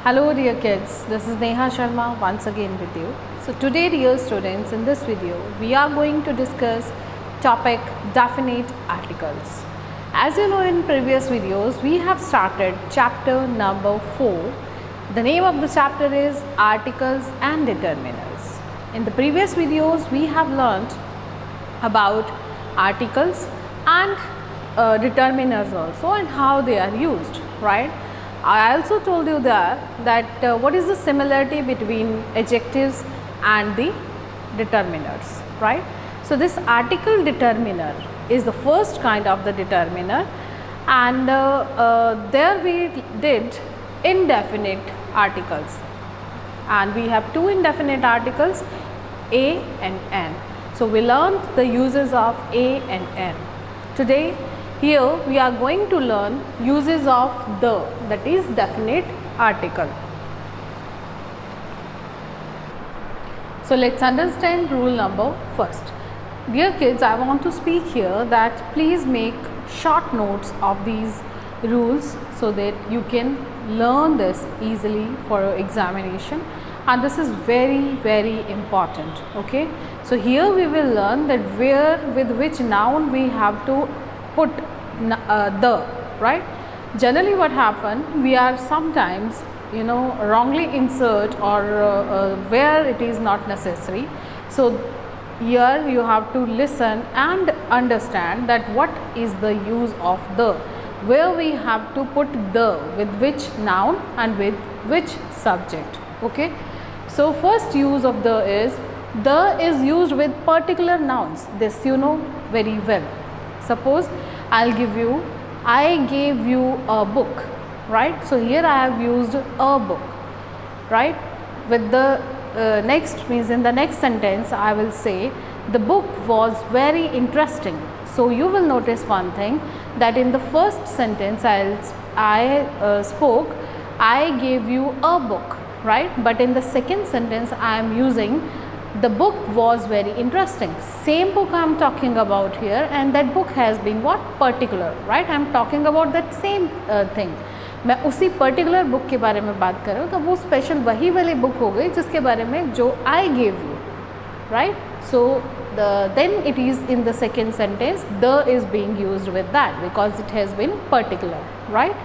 Hello dear kids, this is Neha Sharma once again with you. So today dear students, in this video we are going to discuss topic definite articles. As you know, in previous videos we have started chapter number 4. The name of the chapter is articles and determiners. In the previous videos we have learnt about articles and determiners also and how they are used, right? I also told you that what is the similarity between adjectives and the determiners, right? So this article determiner is the first kind of the determiner, and there we did indefinite articles, and we have two indefinite articles, a and n. So we learned the uses of a and n. Today here we are going to learn uses of the, that is definite article. So let's understand rule number first. Dear kids, I want to speak here that please make short notes of these rules so that you can learn this easily for your examination, and this is very important. Okay, so here we will learn that where with which noun we have to put the, right? Generally what happen, we are sometimes wrongly insert or where it is not necessary. So here you have to listen and understand that what is the use of the, where we have to put the with which noun and with which subject. Okay, so first use of the is used with particular nouns. This you know very well. Suppose I gave you a book, right? So here I have used a book, right? With the next means in the next sentence I will say the book was very interesting. So you will notice one thing, that in the first sentence I spoke I gave you a book, right? But in the second sentence I am using the book was very interesting. Same book I am talking about here, and that book has been what? Particular, right? I am talking about that same thing. मैं उसी particular book के बारे में बात कर रहा हूँ, तो वो स्पेशल वही वाली बुक हो गई जिसके बारे में जो I gave you, right? So then it is in the second sentence the is being used with that because it has been particular, right?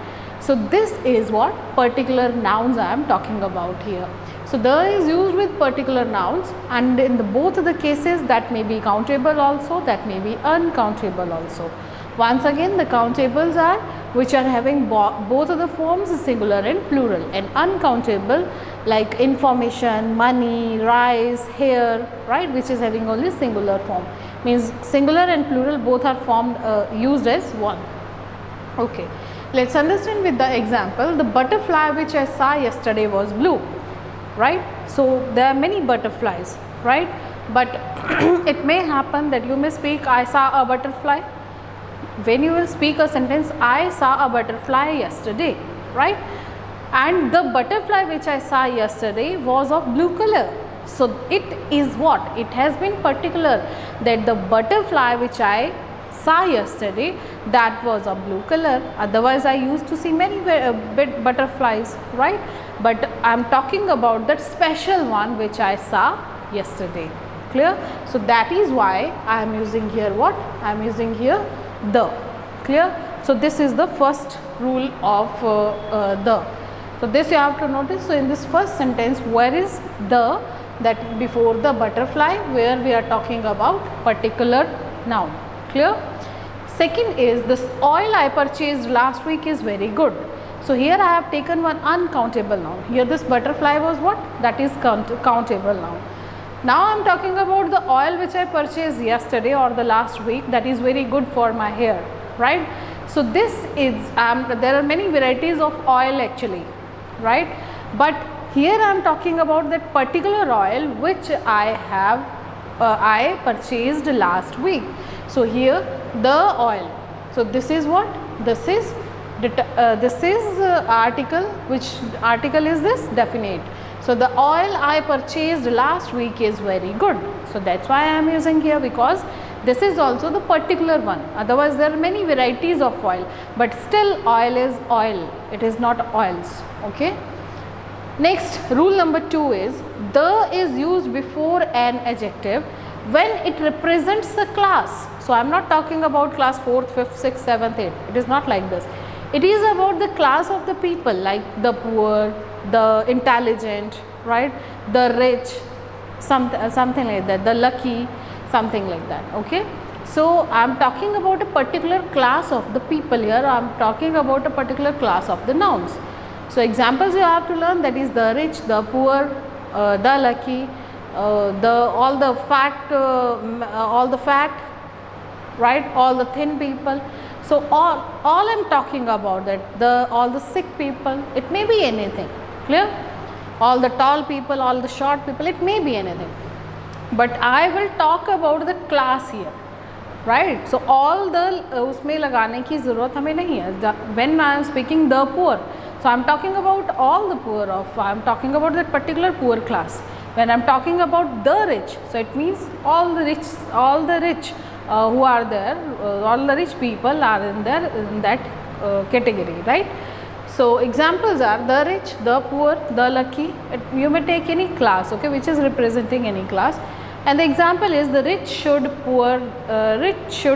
So this is what particular nouns I am talking about here. So the is used with particular nouns, and in both of the cases that may be countable also, that may be uncountable also. Once again, the countables are which are having both of the forms, singular and plural, and uncountable like information, money, rice, hair, right, which is having only singular form, means singular and plural both are formed used as one. Okay, let's understand with the example. The butterfly which I saw yesterday was blue, right? So there are many butterflies, right? But it may happen that you may speak I saw a butterfly. When you will speak a sentence, I saw a butterfly yesterday, right? And the butterfly which I saw yesterday was of blue color. So it is what? It has been particular that the butterfly which I saw yesterday, that was of blue color. Otherwise I used to see many butterflies, right? But I am talking about that special one which I saw yesterday. Clear? So that is why I am using here what? I am using here the. Clear? So this is the first rule of the. So this you have to notice. So in this first sentence, where is the? That before the butterfly, where we are talking about particular noun. Clear? Second is this oil I purchased last week is very good. So here I have taken one uncountable noun. Here this butterfly was what? That is countable noun. Now I am talking about the oil which I purchased yesterday or the last week, that is very good for my hair, right? So this is there are many varieties of oil actually, right? But here I am talking about that particular oil which I purchased last week. So here the oil. So this is what? This is article. Which article is this? Definite. So the oil I purchased last week is very good. So that's why I am using here, because this is also the particular one. Otherwise there are many varieties of oil, but still oil is oil. It is not oils. Okay. Next, rule number 2 is the is used before an adjective when it represents a class. So I am not talking about class 4th, 5th, 6th, 7th, 8th. It is not like this. It is about the class of the people, like the poor, the intelligent, right, the rich, something like that, the lucky, something like that. Okay, so I am talking about a particular class of the people here. I am talking about a particular class of the nouns. So examples you have to learn, that is the rich, the poor, the lucky, all the fat, right, all the thin people. So all I am talking about, that all the sick people, it may be anything. Clear? All the tall people, all the short people, it may be anything. But I will talk about the class here, right? So all the उसमें लगाने की ज़रूरत हमें नहीं है. When I am speaking the poor, so I am talking about all the poor I am talking about that particular poor class. When I am talking about the rich, so it means all the rich who are there, all the rich people are in that category, right? So examples are the rich, the poor, the lucky. You may take any class, okay, which is representing any class. And the example is the rich should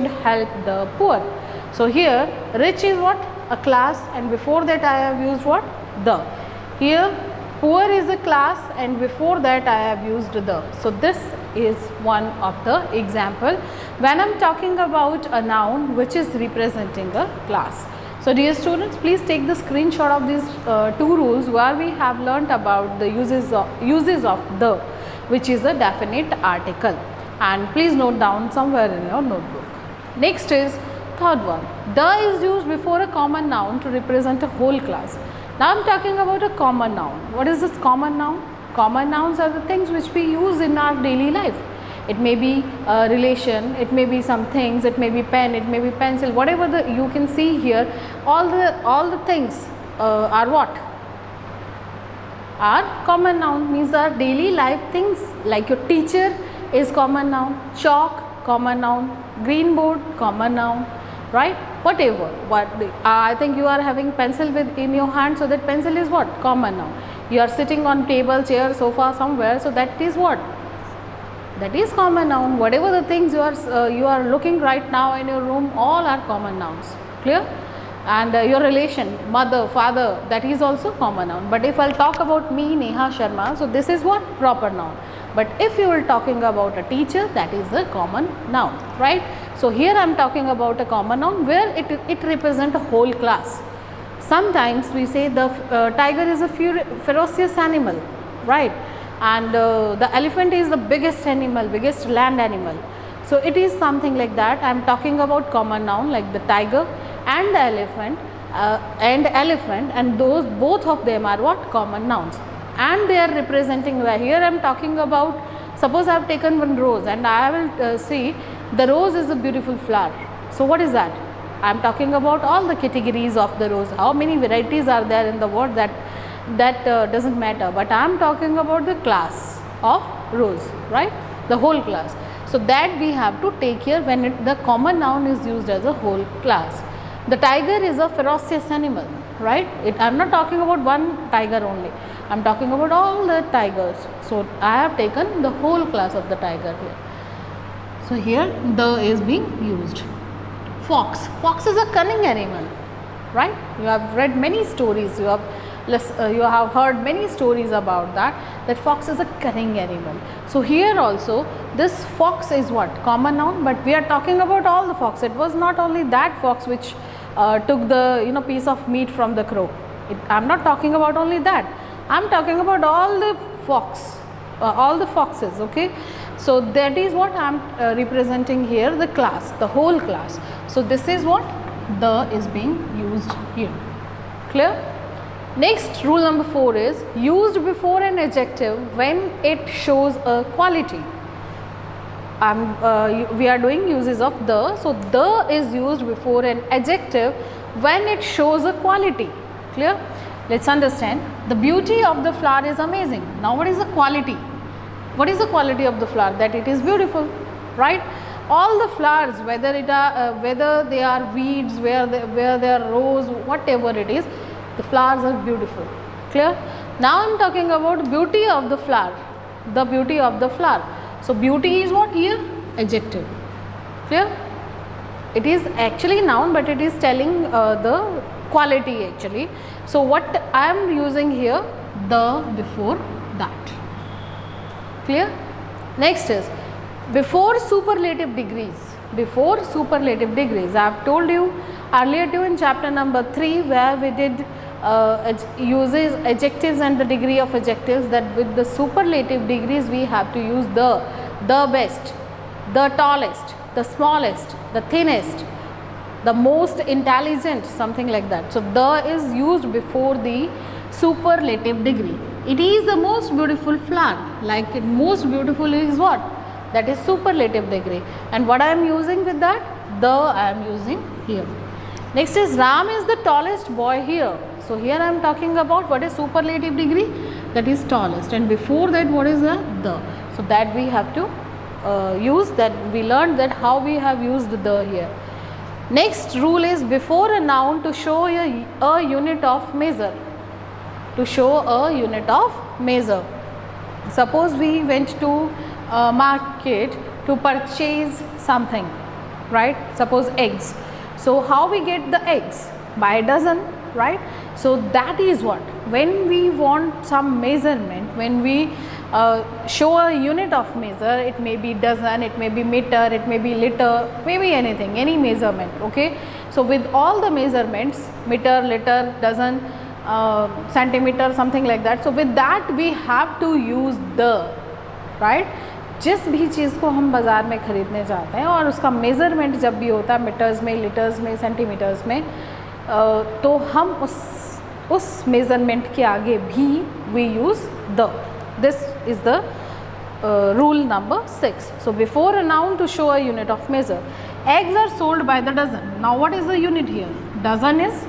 help the poor. So here rich is what? A class, and before that I have used what? The. Here poor is a class, and before that I have used the. So this is one of the example when I am talking about a noun which is representing a class. So dear students, please take the screenshot of these two rules where we have learnt about the uses of the, which is a definite article, and please note down somewhere in your notebook. Next is third one. The is used before a common noun to represent a whole class. Now I am talking about a common noun. What is this common noun? Common nouns are the things which we use in our daily life. It may be a relation, it may be some things, it may be pen, it may be pencil, whatever you can see here. All the things are what? Are common noun, means our daily life things, like your teacher is common noun, chalk common noun, green board common noun, right? Whatever. I think you are having pencil in your hand, so that pencil is what? Common noun. You are sitting on table, chair, sofa somewhere, so that is what? That is common noun. Whatever the things you are looking right now in your room, all are common nouns. Clear? And your relation, mother, father, that is also common noun. But if I will talk about me, Neha Sharma, so this is what? Proper noun. But if you are talking about a teacher, that is a common noun, right? So here I am talking about a common noun where it represents a whole class. Sometimes we say the tiger is a ferocious animal, right? And the elephant is the biggest animal, biggest land animal. So it is something like that. I am talking about common noun like the tiger and the elephant, and those both of them are what? Common nouns, and they are representing where. Here I am talking about, suppose I have taken one rose and I will see the rose is a beautiful flower. So what is that? I am talking about all the categories of the rose. How many varieties are there in the world, that doesn't matter, but I am talking about the class of rose, right? The whole class. So that we have to take here when the common noun is used as a whole class. The tiger is a ferocious animal, right? I am not talking about one tiger only. I am talking about all the tigers. So I have taken the whole class of the tiger here. So here the is being used. Fox. Fox is a cunning animal, right? You have read many stories. You have heard many stories about that fox is a cunning animal. So here also this fox is what? Common noun, but we are talking about all the fox. It was not only that fox which took the piece of meat from the crow. I am not talking about only that. I am talking about all the foxes, okay? So that is what I am representing here, the class, the whole class. So this is what the is being used here. Clear? Next, rule number 4 is used before an adjective when it shows a quality. We are doing uses of the. So the is used before an adjective when it shows a quality. Clear? Let's understand. The beauty of the flower is amazing. Now what is the quality? What is the quality of the flower? That it is beautiful, right? All the flowers, whether they are weeds, where they are rose, whatever it is, the flowers are beautiful. Clear? Now I am talking about beauty of the flower, the beauty of the flower. So beauty is what here? Adjective. Clear? It is actually noun, but it is telling the quality actually. So what I am using here? The before that. Clear? Next is before superlative degrees. Before superlative degrees, I have told you earlier too in chapter number 3 where we did uses adjectives and the degree of adjectives, that with the superlative degrees we have to use the best, the tallest, the smallest, the thinnest, the most intelligent, something like that. So the is used before the superlative degree. It is the most beautiful flower, like most beautiful is what? That is superlative degree. And what I am using with that? The I am using here. Next is Ram is the tallest boy here. So here I am talking about what is superlative degree? That is tallest. And before that what is the? So that we have to use, that we learned that how we have used the here. Next rule is before a noun to show a unit of measure. To show a unit of measure. Suppose we went to market to purchase something, right? Suppose eggs. So how we get the eggs? By a dozen, right? So that is what, when we want some measurement, when we show a unit of measure, it may be dozen, it may be meter, it may be liter, maybe anything, any measurement. Okay, so with all the measurements, meter, liter, dozen, centimeter, something like that, so with that we have to use the, right? जिस भी चीज़ को हम बाज़ार में ख़रीदने जाते हैं और उसका मेज़रमेंट जब भी होता है मीटर्स में, लीटर्स में, सेंटीमीटर्स में, तो हम उस मेज़रमेंट के आगे भी we use the. This is the rule number 6. So before a noun to show a unit of measure. Eggs are sold by the dozen. Now what is the unit here? Dozen is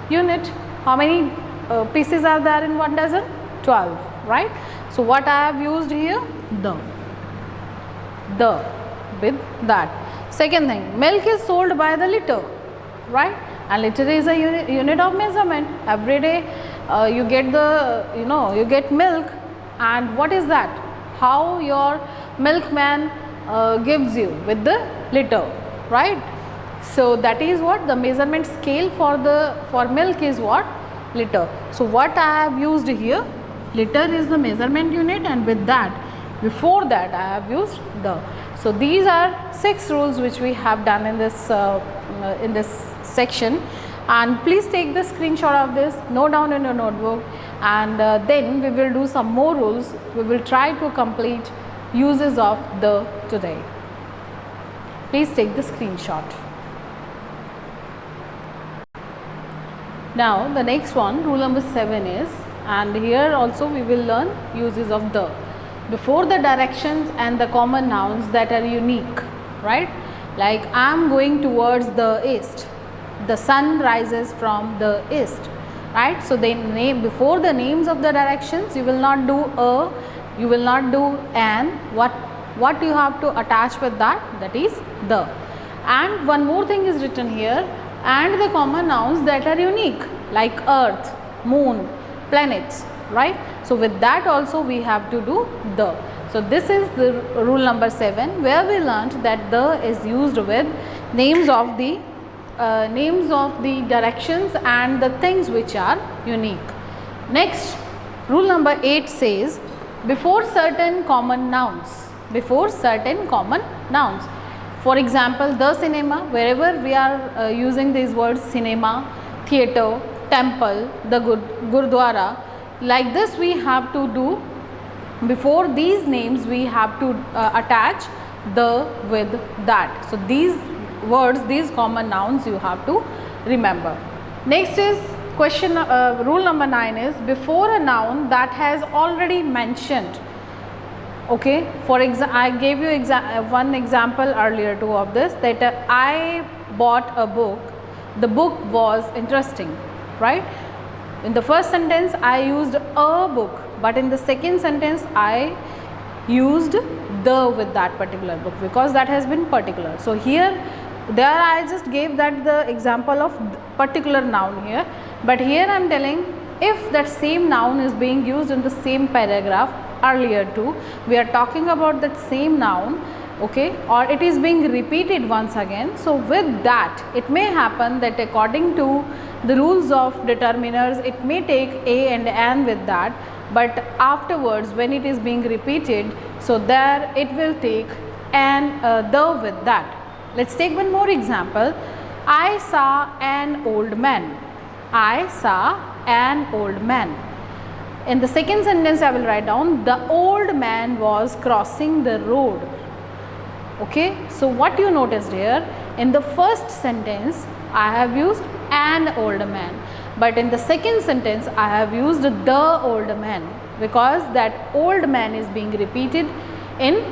unit. How many pieces are there in one dozen? 12, right? So what I have used here? The with that. Second thing, milk is sold by the liter, right? And liter is a unit of measurement. Every day you get the, you get milk, and what is that? How your milkman gives you with the liter, right? So that is what the measurement scale for milk is what? Liter. So what I have used here, liter is the measurement unit, and with that, before that I have used the. So these are 6 rules which we have done in this section, and please take the screenshot of this, note down in your notebook, and then we will do some more rules. We will try to complete uses of the today. Please take the screenshot. Now the next one, rule number 7 is, and here also we will learn uses of the. Before the directions and the common nouns that are unique, right? Like I am going towards the east. The sun rises from the east, right? So they name before the names of the directions. You will not do a, you will not do an. What you have to attach with that? That is the. And one more thing is written here. And the common nouns that are unique, like earth, moon, planets, right? So with that also we have to do the. So this is the rule number 7, where we learnt that the is used with names of the directions and the things which are unique. Next, rule number 8 says before certain common nouns. Before certain common nouns. For example, the cinema, wherever we are using these words, cinema, theatre, temple, the Gurdwara, like this we have to do. Before these names we have to attach the with that. So these words, these common nouns you have to remember. Next is question, rule number 9 is before a noun that has already mentioned. Okay, for example, I gave you one example earlier too of this, that I bought a book, the book was interesting, right? In the first sentence I used a book, but in the second sentence I used the with that particular book, because that has been particular. So here, there I just gave that the example of particular noun here, but here I am telling if that same noun is being used in the same paragraph earlier too, we are talking about that same noun, okay, or it is being repeated once again. So with that, it may happen that according to the rules of determiners, it may take a and an with that, but afterwards when it is being repeated, so there it will take an the with that. Let's take one more example. I saw an old man. I saw an old man. In the second sentence I will write down, the old man was crossing the road. Okay, so what you noticed here, in the first sentence I have used an old man, but in the second sentence I have used the old man, because that old man is being repeated in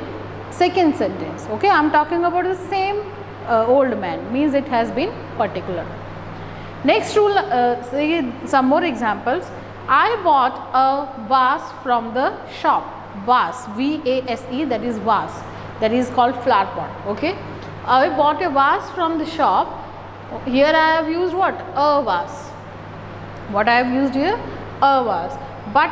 second sentence. Okay, I am talking about the same old man, means it has been particular. Next rule, see some more examples. I bought a vase from the shop. Vase, V-A-S-E, that is vase, that is called flower pot. Okay, I bought a vase from the shop. Here I have used what? A vase. What I have used here? A vase. But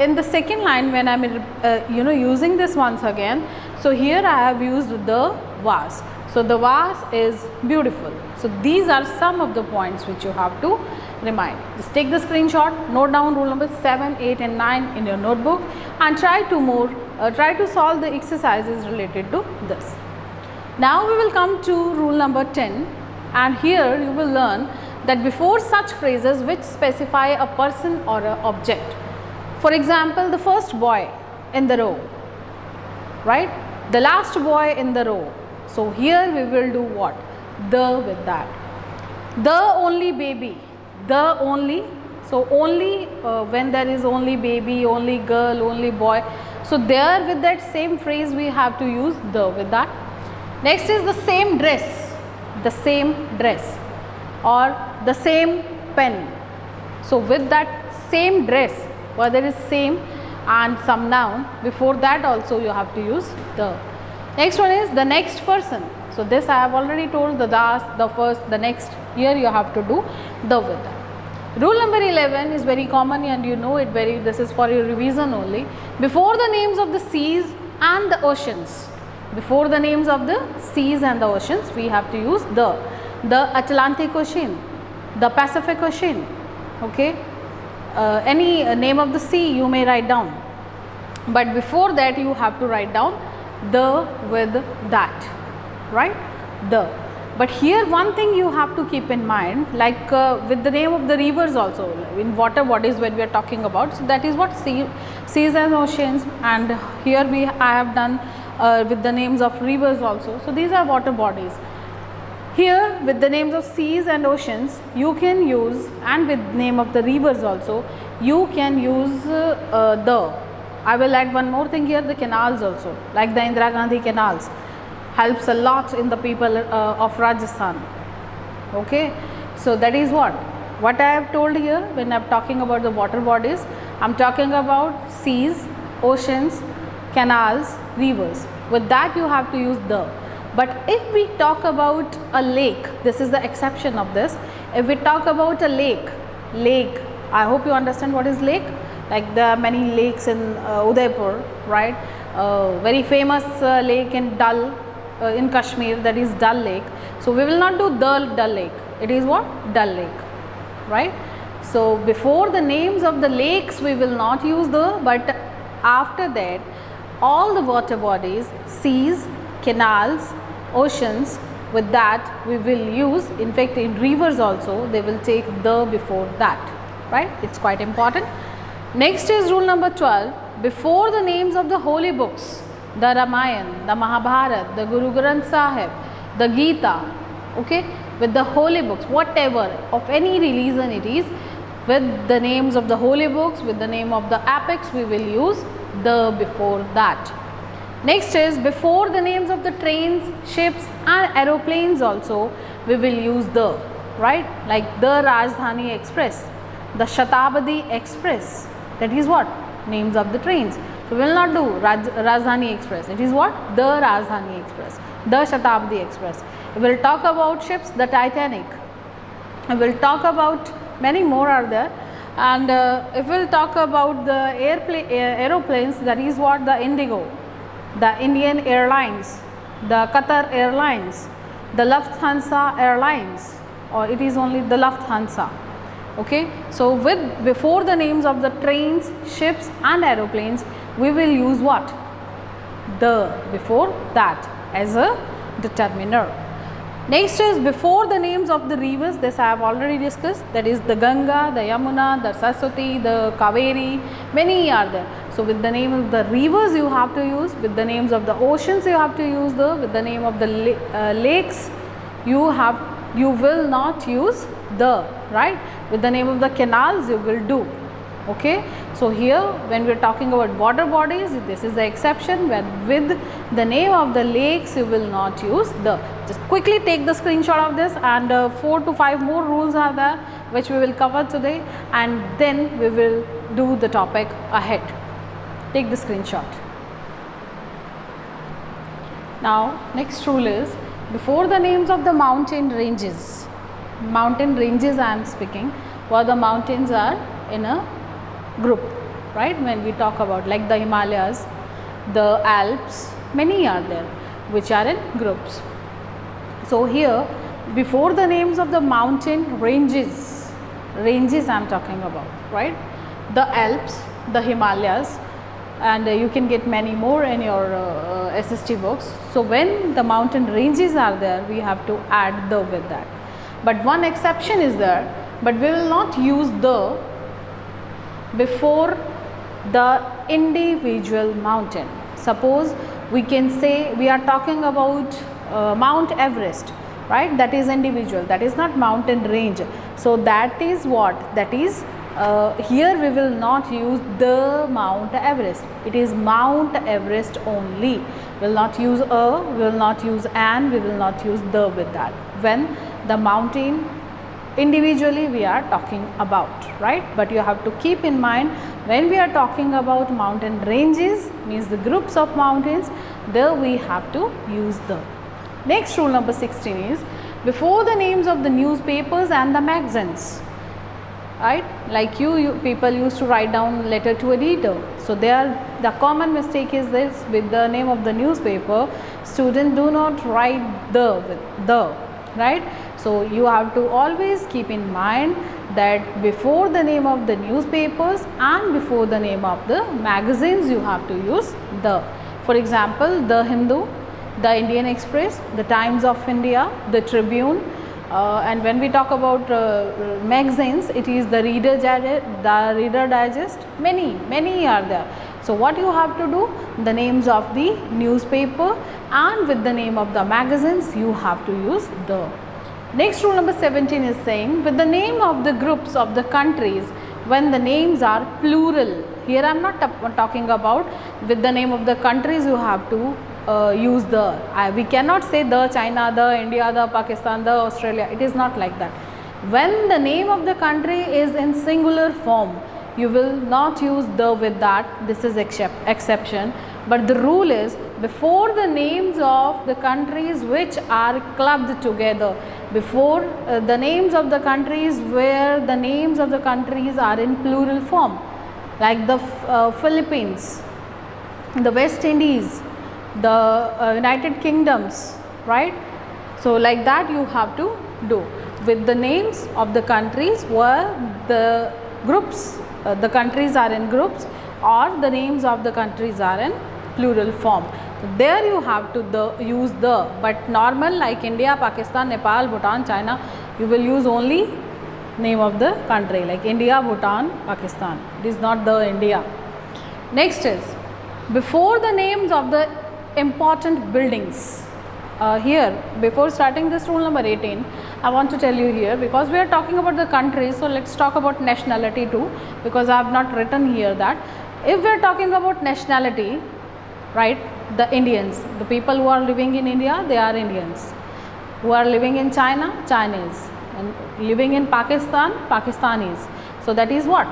in the second line, when I am using this once again, so here I have used the vase. So the vase is beautiful. So these are some of the points which you have to remind. Just take the screenshot, note down rule number 7, 8 and 9 in your notebook, and try to solve the exercises related to this. Now we will come to rule number 10, and here you will learn that before such phrases which specify a person or an object. For example, the first boy in the row, right? The last boy in the row. So here we will do what? The with that. The only baby. The only. So only when there is only baby, only girl, only boy. So there with that same phrase we have to use the with that. Next is the same dress. The same dress, or the same pen. So with that same dress, whether it is same and some noun, before that also you have to use the. Next one is the next person. So this I have already told, the last, the first, the next. Here you have to do the with that. Rule number 11 is very common and you know it this is for your revision only. Before the names of the seas and the oceans, before the names of the seas and the oceans, we have to use the Atlantic Ocean, the Pacific Ocean, okay, any name of the sea you may write down, but before that you have to write down the with that, right, the. But here one thing you have to keep in mind, like with the name of the rivers also, in water bodies when we are talking about, so that is what seas and oceans, and here I have done with the names of rivers also. So these are water bodies. Here with the names of seas and oceans you can use, and with name of the rivers also you can use the. I will add one more thing here, the canals also, like the Indira Gandhi canals helps a lot in the people of Rajasthan. Okay, so that is what I have told here when I am talking about the water bodies. I am talking about seas, oceans, canals, rivers. With that you have to use the. But if we talk about a lake, this is the exception of this. If we talk about a lake, I hope you understand what is lake. Like there are many lakes in Udaipur, right? Very famous lake in Dal, in Kashmir, that is Dal Lake. So we will not do Dal Lake. It is what? Dal Lake, right? So before the names of the lakes we will not use the, but after that all the water bodies, seas, canals, oceans, with that we will use. In fact in rivers also they will take the before that, right? It's quite important. Next is rule number 12. Before the names of the holy books, the Ramayana, the Mahabharata, the Guru Granth Sahib, the Gita, okay, with the holy books, whatever of any religion it is, with the names of the holy books, with the name of the epics, we will use the before that. Next is before the names of the trains, ships and aeroplanes also we will use the, right, like the Rajdhani Express, the Shatabdi Express, that is what? Names of the trains. So we will not do Rajdhani Express, it is what? The Rajdhani Express, the Shatabdi Express. We will talk about ships, the Titanic. We will talk about many more are there. And if we'll talk about the aeroplanes, that is what the Indigo, the Indian Airlines, the Qatar Airlines, the Lufthansa Airlines, or it is only the Lufthansa. Okay, so with before the names of the trains, ships and aeroplanes, we will use what? The before that as a determiner. Next is before the names of the rivers. This I have already discussed, that is the Ganga, the Yamuna, the Saraswati, the Kaveri, many are there. So with the name of the rivers you have to use, with the names of the oceans you have to use the, with the name of the lakes you will not use the, right? With the name of the canals you will do. Okay, so here when we are talking about water bodies, this is the exception, where with the name of the lakes you will not use the. Just quickly take the screenshot of this, and 4 to 5 more rules are there which we will cover today, and then we will do the topic ahead. Take the screenshot. Now next rule is before the names of the mountain ranges I am speaking, where the mountains are in a group, right? When we talk about like the Himalayas, the Alps, many are there which are in groups. So here before the names of the mountain ranges I am talking about, right? The Alps, the Himalayas, and you can get many more in your SST books. So when the mountain ranges are there, we have to add the with that. But one exception is there, but we will not use the before the individual mountain. Suppose we can say we are talking about Mount Everest, right? That is individual, that is not mountain range. So that is what? That is here we will not use the Mount Everest. It is Mount Everest only. We will not use a, we will not use an, we will not use the with that. When the mountain individually we are talking about, right? But you have to keep in mind when we are talking about mountain ranges, means the groups of mountains, there we have to use the. Next rule number 16 is before the names of the newspapers and the magazines, right? Like you people used to write down letter to editor. So the common mistake is this: with the name of the newspaper, students do not write the with the, right? So you have to always keep in mind that before the name of the newspapers and before the name of the magazines you have to use the. For example, the Hindu, the Indian Express, the Times of India, the Tribune, and when we talk about magazines, it is the Reader Digest, many are there. So what you have to do, the names of the newspaper and with the name of the magazines you have to use the. Next rule number 17 is saying with the name of the groups of the countries when the names are plural. Here I am not talking about with the name of the countries you have to use the. We cannot say the China, the India, the Pakistan, the Australia. It is not like that. When the name of the country is in singular form, you will not use the with that. This is exception. But the rule is before the names of the countries which are clubbed together, before the names of the countries where the names of the countries are in plural form, like the Philippines, the West Indies, the United Kingdoms, right? So like that you have to do with the names of the countries where the groups, the countries are in groups, or the names of the countries are in plural form. So there you have to use the, but normal like India, Pakistan, Nepal, Bhutan, China, you will use only name of the country like India, Bhutan, Pakistan. It is not the India. Next is before the names of the important buildings. Here before starting this rule number 18, I want to tell you here, because we are talking about the countries, so let's talk about nationality too, because I have not written here that. If we are talking about nationality, right, the Indians, the people who are living in India, they are Indians. Who are living in China, Chinese, and living in Pakistan, Pakistanis. So that is what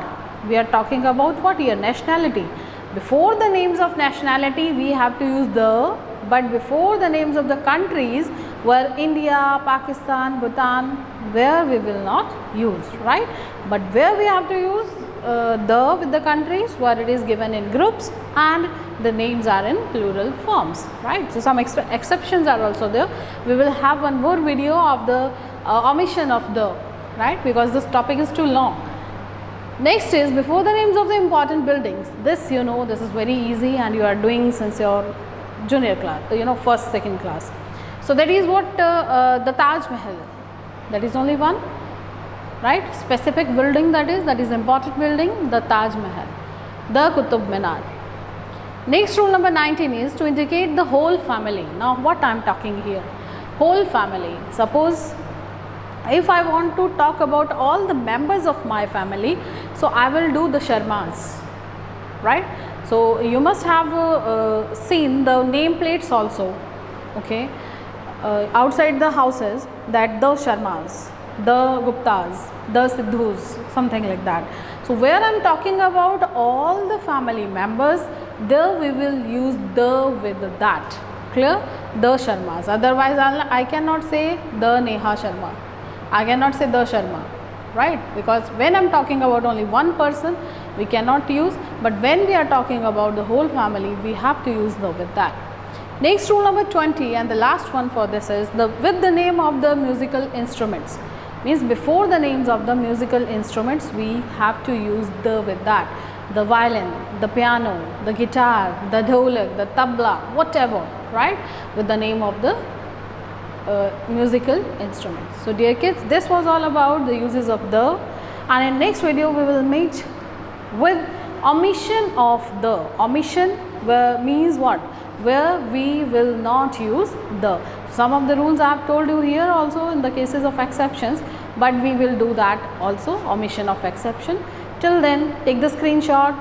we are talking about, what here, nationality. Before the names of nationality we have to use the, but before the names of the countries where India, Pakistan, Bhutan, where we will not use, right? But where we have to use the with the countries, where it is given in groups and the names are in plural forms, right? So some exceptions are also there. We will have one more video of the omission of the, right, because this topic is too long. Next is before the names of the important buildings. This, you know, this is very easy and you are doing since your junior class, you know, first, second class. So that is what the Taj Mahal, that is only one, right, specific building, that is important building, the Taj Mahal, the Qutub Minar. Next rule number 19 is to indicate the whole family. Now what I am talking here, whole family. Suppose if I want to talk about all the members of my family, so I will do the Sharmas, right? So you must have seen the name plates also, okay, outside the houses, that the Sharmas, the Guptas, the Siddhus, something like that. So where I am talking about all the family members, there we will use the with that, clear, the Sharmas. Otherwise I cannot say the Neha Sharma, I cannot say the Sharma, right, because when I am talking about only one person we cannot use, but when we are talking about the whole family we have to use the with that. Next rule number 20 and the last one for this is the with the name of the musical instruments. Means before the names of the musical instruments we have to use the with that. The violin, the piano, the guitar, the dholak, the tabla, whatever, right, with the name of the musical instruments. So dear kids, this was all about the uses of the, and in next video we will meet with omission of the. Omission means what? Where we will not use the. Some of the rules I have told you here also in the cases of exceptions, but we will do that also, omission of exception. Till then, take the screenshot,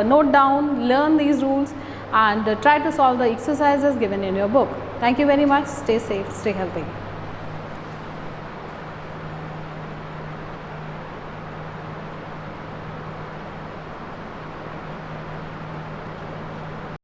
note down, learn these rules and try to solve the exercises given in your book. Thank you very much. Stay safe, stay healthy.